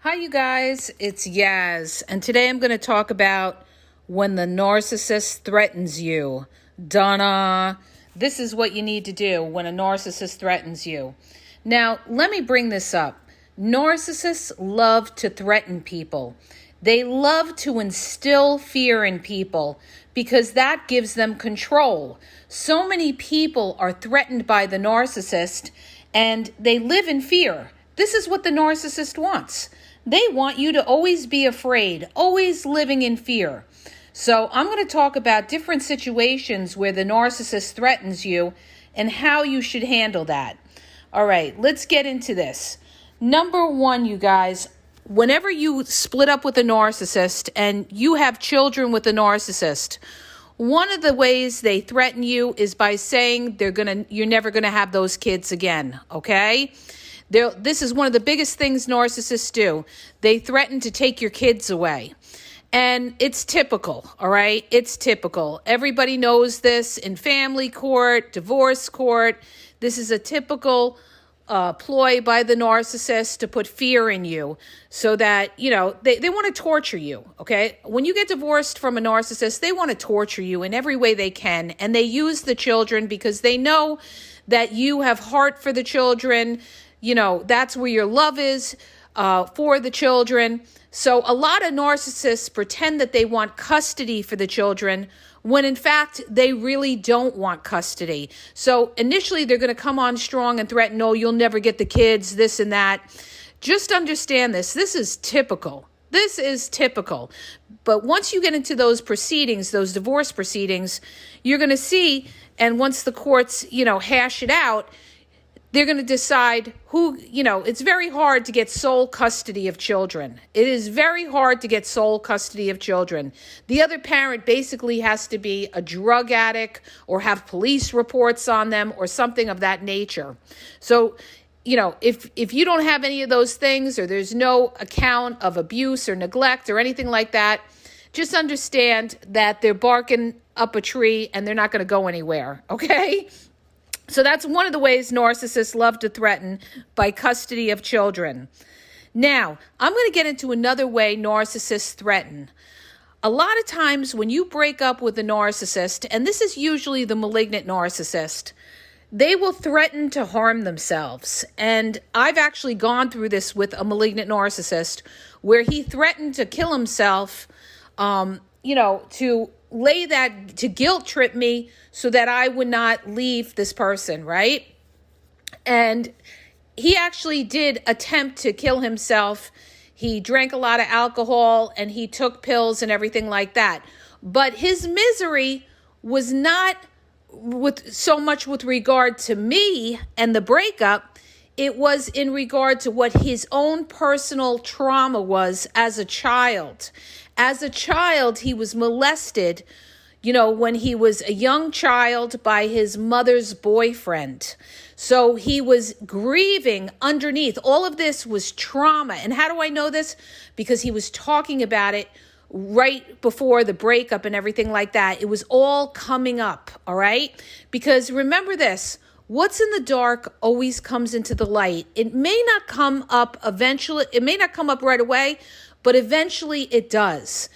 Hi, you guys. It's Yaz, and today I'm going to talk about when the narcissist threatens you. Donna, this is what you need to do when a narcissist threatens you. Now, let me bring this up. Narcissists love to threaten people. They love to instill fear in people because that gives them control. So many people are threatened by the narcissist and they live in fear. This is what the narcissist wants. They want you to always be afraid, always living in fear. So I'm going to talk about different situations where the narcissist threatens you and how you should handle that. All right, let's get into this. Number one, you guys, whenever you split up with a narcissist and you have children with a narcissist, one of the ways they threaten you is by saying you're never going to have those kids again, okay? This is one of the biggest things narcissists do. They threaten to take your kids away. And it's typical, all right? It's typical. Everybody knows this in family court, divorce court. This is a typical ploy by the narcissist to put fear in you so that, they want to torture you, okay? When you get divorced from a narcissist, they want to torture you in every way they can. And they use the children because they know that you have heart for the children. That's where your love is for the children. So a lot of narcissists pretend that they want custody for the children when in fact they really don't want custody. So initially they're going to come on strong and threaten, no, you'll never get the kids, this and that. Just understand this. This is typical. This is typical. But once you get into those proceedings, those divorce proceedings, you're going to see, and once the courts, hash it out, they're going to decide who, it's very hard to get sole custody of children. It is very hard to get sole custody of children. The other parent basically has to be a drug addict or have police reports on them or something of that nature. So, if you don't have any of those things or there's no account of abuse or neglect or anything like that, just understand that they're barking up a tree and they're not going to go anywhere, okay? So that's one of the ways narcissists love to threaten, by custody of children. Now, I'm going to get into another way narcissists threaten. A lot of times when you break up with a narcissist, and this is usually the malignant narcissist, they will threaten to harm themselves. And I've actually gone through this with a malignant narcissist where he threatened to kill himself, to guilt trip me so that I would not leave this person, right? And he actually did attempt to kill himself. He drank a lot of alcohol and he took pills and everything like that. But his misery was not so much with regard to me and the breakup. It was in regard to what his own personal trauma was as a child. As a child, he was molested, when he was a young child by his mother's boyfriend. So he was grieving underneath. All of this was trauma. And how do I know this? Because he was talking about it right before the breakup and everything like that. It was all coming up, all right? Because remember this, what's in the dark always comes into the light. It may not come up eventually. It may not come up right away, but eventually it does.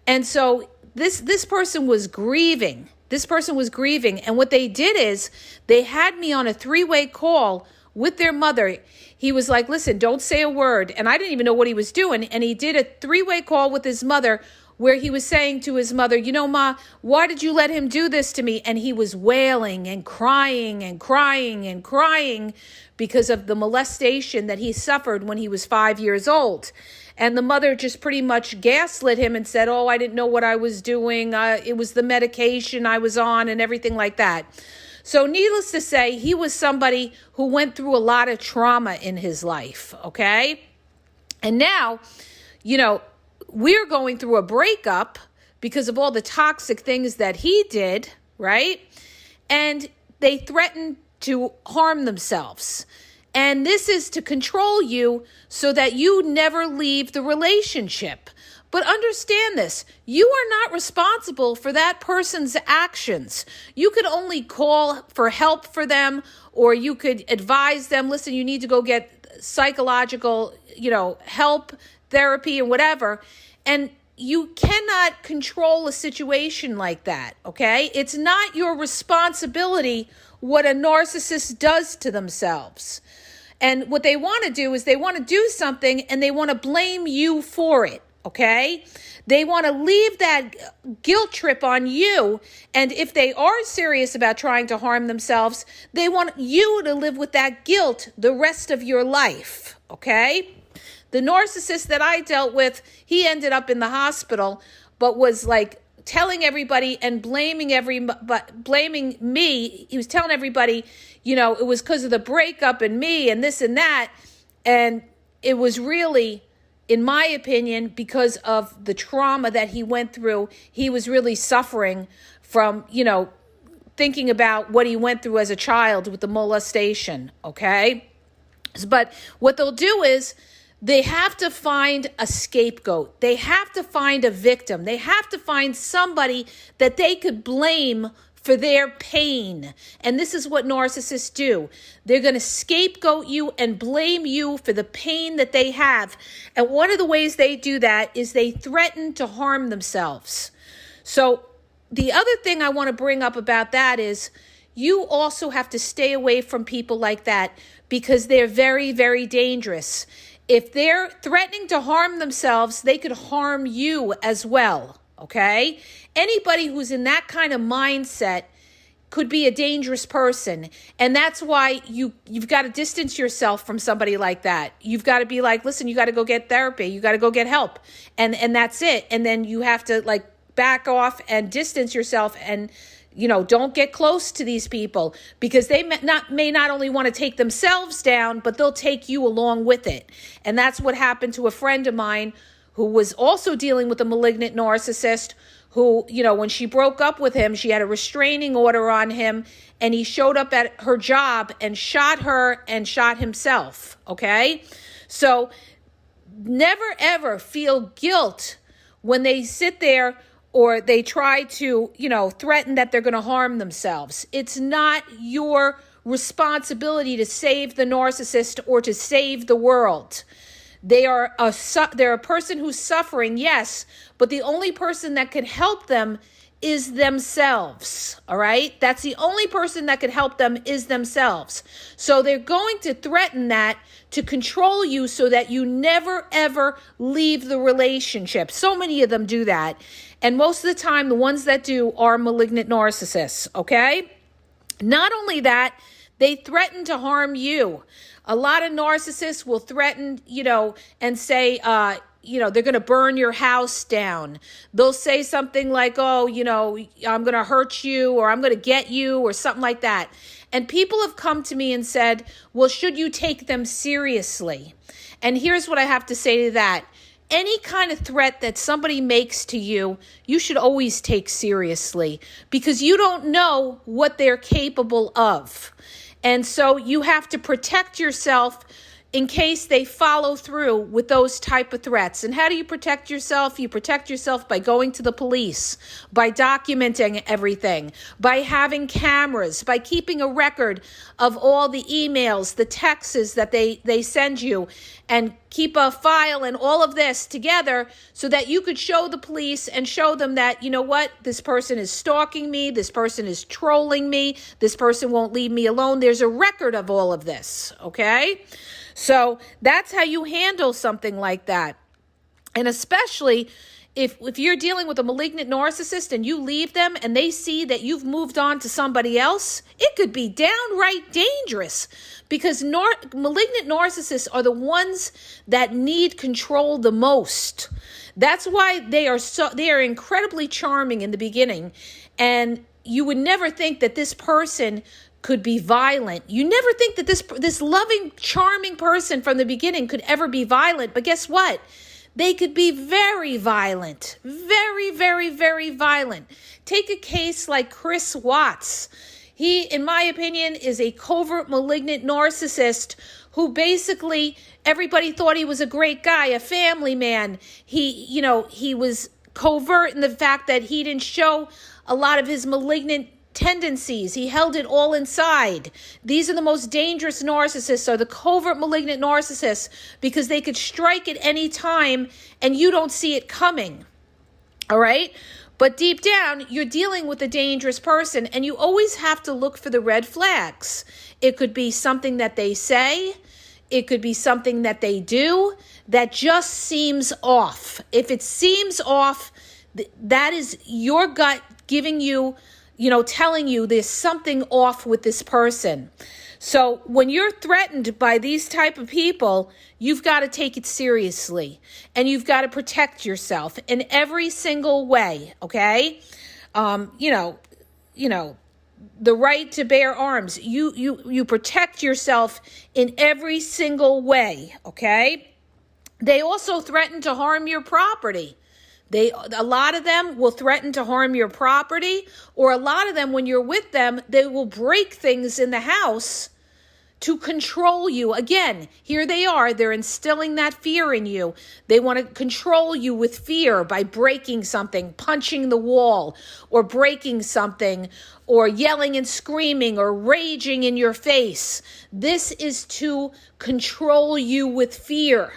And so this person was grieving. This person was grieving. And what they did is they had me on a 3-way call with their mother. He was like, listen, don't say a word. And I didn't even know what he was doing. And he did a 3-way call with his mother where he was saying to his mother, Ma, why did you let him do this to me? And he was wailing and crying and crying and crying because of the molestation that he suffered when he was 5 years old. And the mother just pretty much gaslit him and said, I didn't know what I was doing. It was the medication I was on and everything like that. So needless to say, he was somebody who went through a lot of trauma in his life, okay? And now, we're going through a breakup because of all the toxic things that he did, right? And they threatened to harm themselves. And this is to control you so that you never leave the relationship. But understand this, you are not responsible for that person's actions. You could only call for help for them, or you could advise them, listen, you need to go get psychological, help, therapy, and whatever. And you cannot control a situation like that, okay? It's not your responsibility what a narcissist does to themselves. And what they want to do is they want to do something and they want to blame you for it, okay? They want to leave that guilt trip on you. And if they are serious about trying to harm themselves, they want you to live with that guilt the rest of your life, okay? The narcissist that I dealt with, he ended up in the hospital, but was like telling everybody and blaming me. He was telling everybody, it was because of the breakup and me and this and that. And it was really, in my opinion, because of the trauma that he went through. He was really suffering from, thinking about what he went through as a child with the molestation, okay? But what they'll do is, they have to find a scapegoat. They have to find a victim. They have to find somebody that they could blame for their pain. And this is what narcissists do. They're going to scapegoat you and blame you for the pain that they have. And one of the ways they do that is they threaten to harm themselves. So the other thing I want to bring up about that is you also have to stay away from people like that because they're very, very dangerous. If they're threatening to harm themselves, they could harm you as well, okay? Anybody who's in that kind of mindset could be a dangerous person. And that's why you've got to distance yourself from somebody like that. You've got to be like, listen, you got to go get therapy. You got to go get help. And that's it. And then you have to back off and distance yourself and don't get close to these people because they may not only want to take themselves down, but they'll take you along with it. And that's what happened to a friend of mine who was also dealing with a malignant narcissist who, when she broke up with him, she had a restraining order on him and he showed up at her job and shot her and shot himself. Okay. So never ever feel guilt when they sit there or they try to, threaten that they're going to harm themselves. It's not your responsibility to save the narcissist or to save the world. They're a person who's suffering, yes, but the only person that can help them is themselves, all right? That's the only person that can help them is themselves. So they're going to threaten that to control you so that you never, ever leave the relationship. So many of them do that. And most of the time, the ones that do are malignant narcissists, okay? Not only that, they threaten to harm you. A lot of narcissists will threaten, and say, they're going to burn your house down. They'll say something like, I'm going to hurt you or I'm going to get you or something like that. And people have come to me and said, well, should you take them seriously? And here's what I have to say to that. Any kind of threat that somebody makes to you, you should always take seriously because you don't know what they're capable of. And so you have to protect yourself in case they follow through with those type of threats. And how do you protect yourself? You protect yourself by going to the police, by documenting everything, by having cameras, by keeping a record of all the emails, the texts that they send you, and keep a file and all of this together so that you could show the police and show them that, this person is stalking me, this person is trolling me, this person won't leave me alone. There's a record of all of this, okay? So that's how you handle something like that. And especially if you're dealing with a malignant narcissist and you leave them and they see that you've moved on to somebody else, it could be downright dangerous because malignant narcissists are the ones that need control the most. That's why they are incredibly charming in the beginning. And you would never think that this person could be violent. You never think that this loving, charming person from the beginning could ever be violent. But guess what? They could be very violent. Very, very, very violent. Take a case like Chris Watts. He, in my opinion, is a covert malignant narcissist who basically everybody thought he was a great guy, a family man. He was covert in the fact that he didn't show a lot of his malignant tendencies. He held it all inside. These are the most dangerous narcissists, are the covert malignant narcissists, because they could strike at any time and you don't see it coming. All right? But deep down, you're dealing with a dangerous person, and you always have to look for the red flags. It could be something that they say. It could be something that they do that just seems off. If it seems off, that is your gut giving you, telling you there's something off with this person. So when you're threatened by these type of people, you've got to take it seriously, and you've got to protect yourself in every single way. Okay. The right to bear arms. You protect yourself in every single way. Okay. They also threaten to harm your property. A lot of them will threaten to harm your property, or a lot of them, when you're with them, they will break things in the house to control you. Again, here they are. They're instilling that fear in you. They want to control you with fear by breaking something, punching the wall, or breaking something, or yelling and screaming, or raging in your face. This is to control you with fear.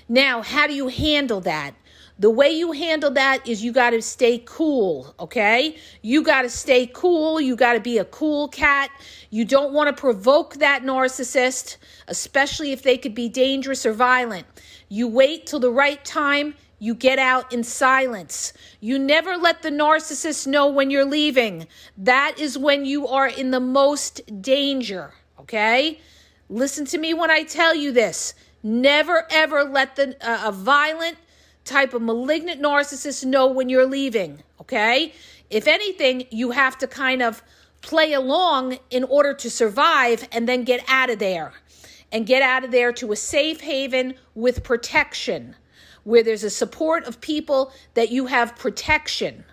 Now, how do you handle that? The way you handle that is you got to stay cool, okay? You got to stay cool. You got to be a cool cat. You don't want to provoke that narcissist, especially if they could be dangerous or violent. You wait till the right time. You get out in silence. You never let the narcissist know when you're leaving. That is when you are in the most danger, okay? Listen to me when I tell you this. Never, ever let a violent type of malignant narcissist know when you're leaving, okay? If anything, you have to kind of play along in order to survive, and then get out of there. And get out of there to a safe haven with protection, where there's a support of people that you have protection.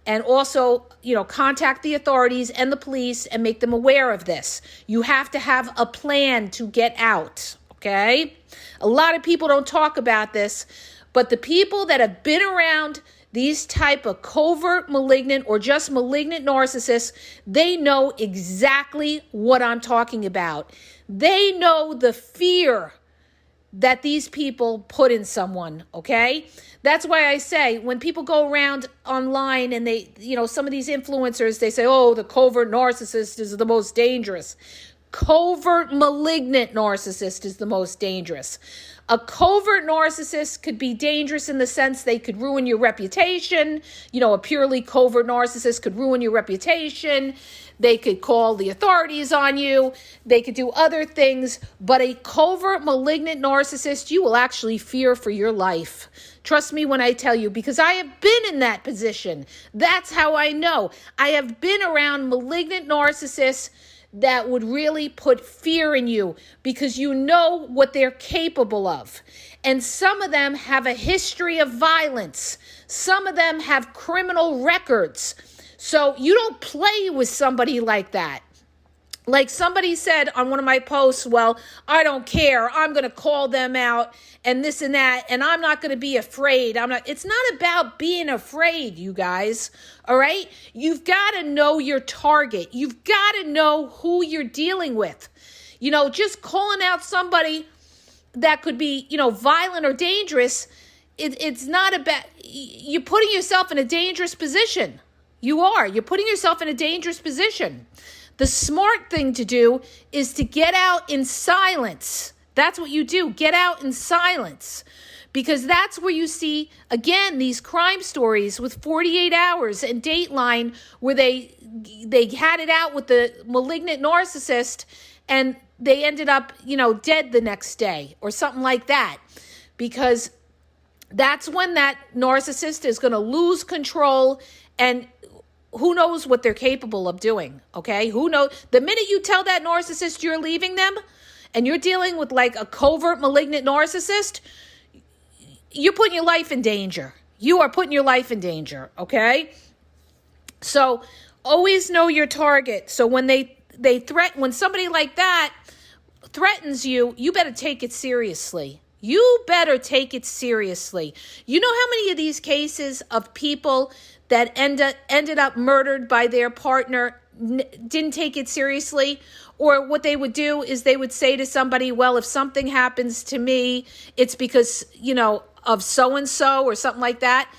And also, contact the authorities and the police and make them aware of this. You have to have a plan to get out, okay? A lot of people don't talk about this, but the people that have been around these type of covert malignant or just malignant narcissists, they know exactly what I'm talking about. They know the fear that these people put in someone, okay? That's why I say when people go around online and they, some of these influencers, they say, oh, the covert narcissist is the most dangerous. Covert malignant narcissist is the most dangerous. A covert narcissist could be dangerous in the sense they could ruin your reputation. A purely covert narcissist could ruin your reputation. They could call the authorities on you. They could do other things. But a covert malignant narcissist, you will actually fear for your life. Trust me when I tell you, because I have been in that position. That's how I know. I have been around malignant narcissists that would really put fear in you, because you know what they're capable of. And some of them have a history of violence. Some of them have criminal records. So you don't play with somebody like that. Like somebody said on one of my posts, well, I don't care. I'm going to call them out and this and that, and I'm not going to be afraid. It's not about being afraid, you guys. All right? You've got to know your target. You've got to know who you're dealing with. Just calling out somebody that could be, violent or dangerous, it's not about, you're putting yourself in a dangerous position. You are. You're putting yourself in a dangerous position. The smart thing to do is to get out in silence. That's what you do. Get out in silence. Because that's where you see, again, these crime stories with 48 Hours and Dateline, where they had it out with the malignant narcissist and they ended up, dead the next day or something like that. Because that's when that narcissist is going to lose control, and who knows what they're capable of doing, okay? Who knows? The minute you tell that narcissist you're leaving them and you're dealing with like a covert malignant narcissist, you're putting your life in danger. You are putting your life in danger, okay? So always know your target. So when when somebody like that threatens you, you better take it seriously. You better take it seriously. You know how many of these cases of people that ended up murdered by their partner didn't take it seriously. Or what they would do is they would say to somebody, well, if something happens to me, it's because, of so-and-so or something like that.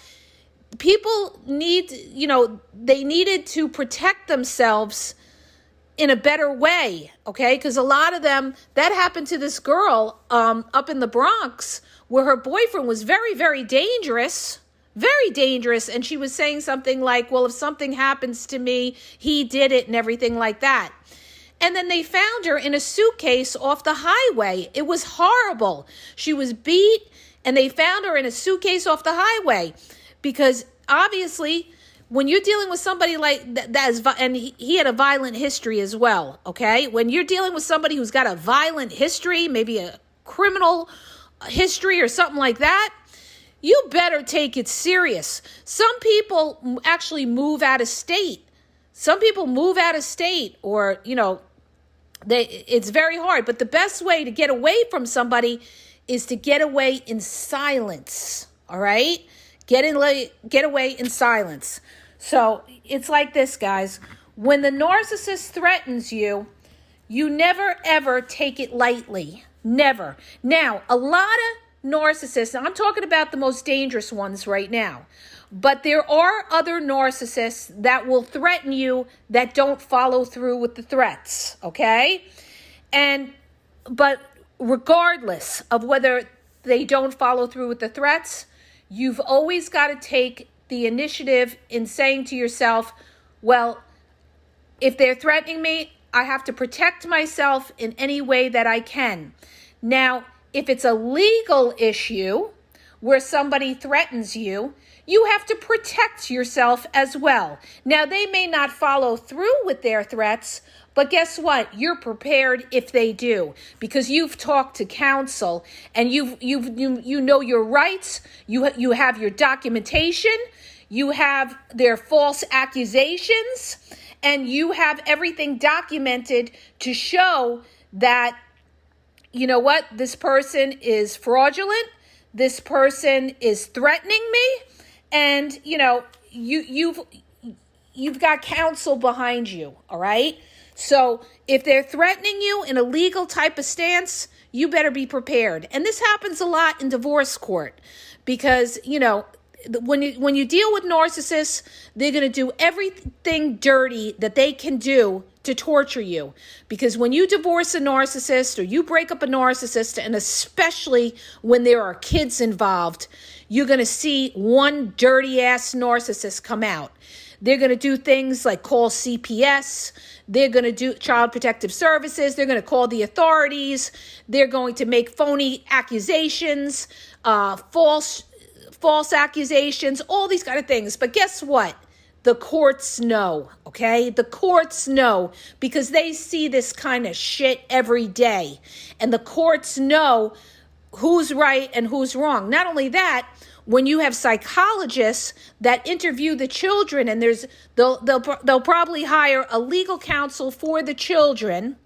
People they needed to protect themselves in a better way, okay? Because a lot of them, that happened to this girl up in the Bronx where her boyfriend was very, very dangerous, and she was saying something like, well, if something happens to me, he did it and everything like that. And then they found her in a suitcase off the highway. It was horrible. She was beat, and they found her in a suitcase off the highway because obviously when you're dealing with somebody like that, and he had a violent history as well, okay? When you're dealing with somebody who's got a violent history, maybe a criminal history or something like that, you better take it serious. Some people actually move out of state. Some people move out of state or, it's very hard. But the best way to get away from somebody is to get away in silence, all right? Get away in silence. So it's like this, guys. When the narcissist threatens you, you never, ever take it lightly. Never. Now, a lot of narcissists, and I'm talking about the most dangerous ones right now, but there are other narcissists that will threaten you that don't follow through with the threats, okay? But regardless of whether they don't follow through with the threats, you've always got to take the initiative in saying to yourself, well, if they're threatening me, I have to protect myself in any way that I can. Now, if it's a legal issue where somebody threatens you, you have to protect yourself as well. Now, they may not follow through with their threats, but guess what? You're prepared if they do, because you've talked to counsel and you know your rights. You have your documentation. You have their false accusations, and you have everything documented to show that, you know what, this person is fraudulent. This person is threatening me, and you've got counsel behind you. All right. So if they're threatening you in a legal type of stance, you better be prepared. And this happens a lot in divorce court because, when you deal with narcissists, they're going to do everything dirty that they can do to torture you. Because when you divorce a narcissist or you break up a narcissist, and especially when there are kids involved, you're going to see one dirty ass narcissist come out. They're going to do things like call CPS. They're going to do Child Protective Services. They're going to call the authorities. They're going to make phony accusations, false accusations, all these kind of things. But guess what? The courts know, okay? The courts know because they see this kind of shit every day. And the courts know who's right and who's wrong. Not only that, when you have psychologists that interview the children, and they'll probably hire a legal counsel for the children,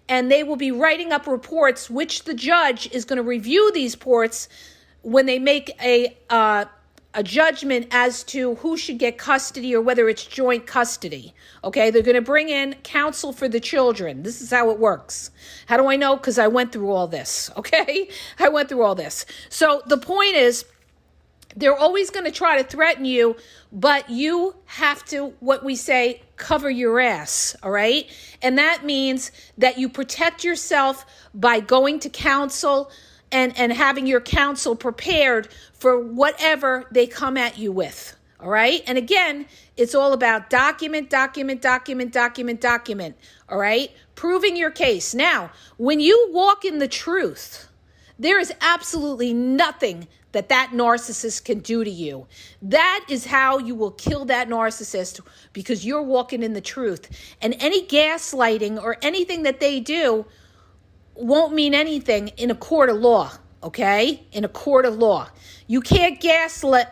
and they will be writing up reports, which the judge is going to review these reports when they make a judgment as to who should get custody or whether it's joint custody. Okay, they're going to bring in counsel for the children. This is how it works. How do I know? Because I went through all this. Okay, I went through all this. So the point is, they're always going to try to threaten you, but you have to, what we say, cover your ass, all right? And that means that you protect yourself by going to counsel and having your counsel prepared for whatever they come at you with, all right? And again, it's all about document, all right? Proving your case. Now, when you walk in the truth, there is absolutely nothing that narcissist can do to you. That is how you will kill that narcissist, because you're walking in the truth. And any gaslighting or anything that they do won't mean anything in a court of law, okay? In a court of law. You can't gaslight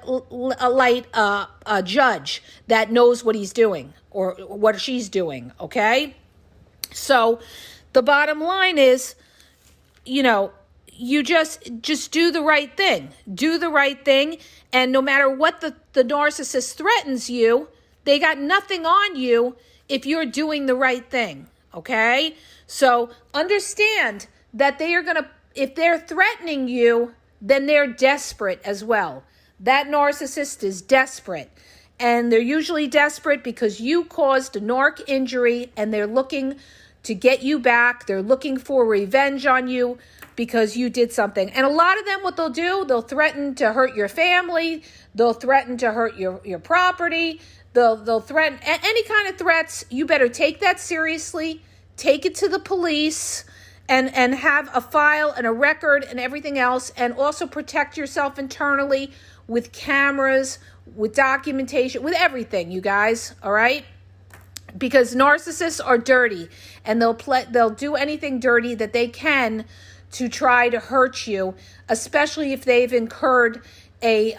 a judge that knows what he's doing or what she's doing, okay? So the bottom line is, you just do the right thing. Do the right thing. And no matter what the narcissist threatens you, they got nothing on you if you're doing the right thing, okay? So understand that they are going to, if they're threatening you, then they're desperate as well. That narcissist is desperate. And they're usually desperate because you caused a narc injury and they're looking to get you back. They're looking for revenge on you because you did something. And a lot of them, what they'll do, they'll threaten to hurt your family. They'll threaten to hurt your property. They'll threaten any kind of threats. You better take that seriously. Take it to the police and have a file and a record and everything else. And also protect yourself internally with cameras, with documentation, with everything, you guys, all right? Because narcissists are dirty, and they'll do anything dirty that they can to try to hurt you, especially if they've incurred a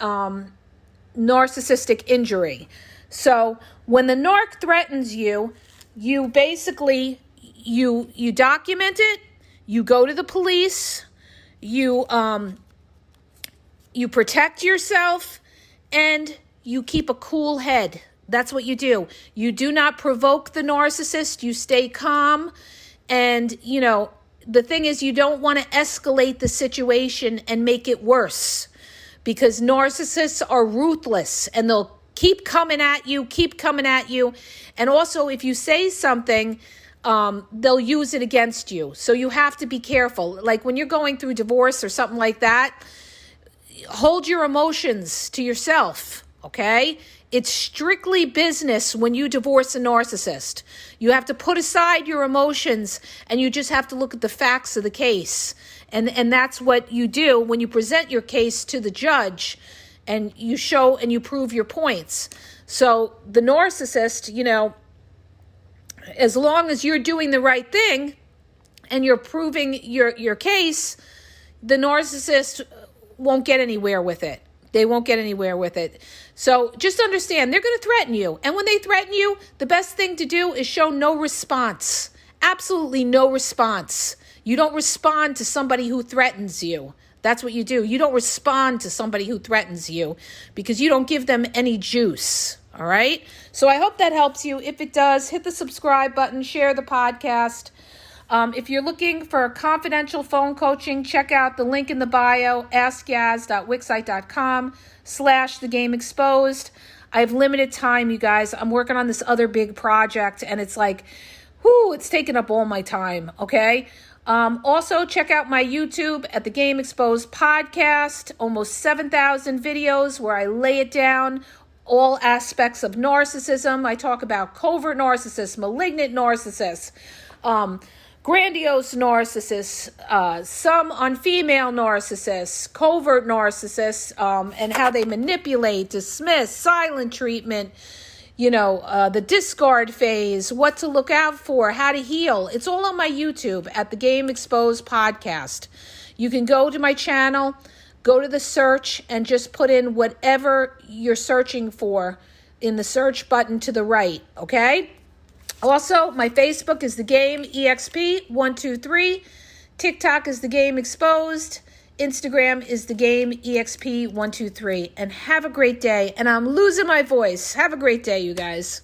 narcissistic injury. So when the narc threatens you, you basically, you document it, you go to the police, you protect yourself, and you keep a cool head. That's what you do. You do not provoke the narcissist. You stay calm. And, you know, the thing is, you don't want to escalate the situation and make it worse, because narcissists are ruthless and they'll keep coming at you. And also, if you say something, they'll use it against you. So you have to be careful. Like when you're going through divorce or something like that, hold your emotions to yourself, okay? It's strictly business when you divorce a narcissist. You have to put aside your emotions and you just have to look at the facts of the case. And that's what you do when you present your case to the judge and you show and you prove your points. So the narcissist, you know, as long as you're doing the right thing and you're proving your case, the narcissist won't get anywhere with it. They won't get anywhere with it. So just understand, they're going to threaten you. And when they threaten you, the best thing to do is show no response. Absolutely no response. You don't respond to somebody who threatens you. That's what you do. You don't respond to somebody who threatens you because you don't give them any juice. All right? So I hope that helps you. If it does, hit the subscribe button, share the podcast. If you're looking for confidential phone coaching, check out the link in the bio, askyaz.wixsite.com/thegameexposed. I have limited time, you guys. I'm working on this other big project, and it's like, it's taking up all my time, okay? Also, check out my YouTube at The Game Exposed Podcast, almost 7,000 videos where I lay it down, all aspects of narcissism. I talk about covert narcissists, malignant narcissists, grandiose narcissists, some on female narcissists, covert narcissists, and how they manipulate, dismiss, silent treatment, the discard phase, what to look out for, how to heal. It's all on my YouTube at The Game Exposed Podcast. You can go to my channel, go to the search, and just put in whatever you're searching for in the search button to the right, okay? Also, my Facebook is The Game EXP123. TikTok is The Game Exposed. Instagram is The Game EXP123. And have a great day. And I'm losing my voice. Have a great day, you guys.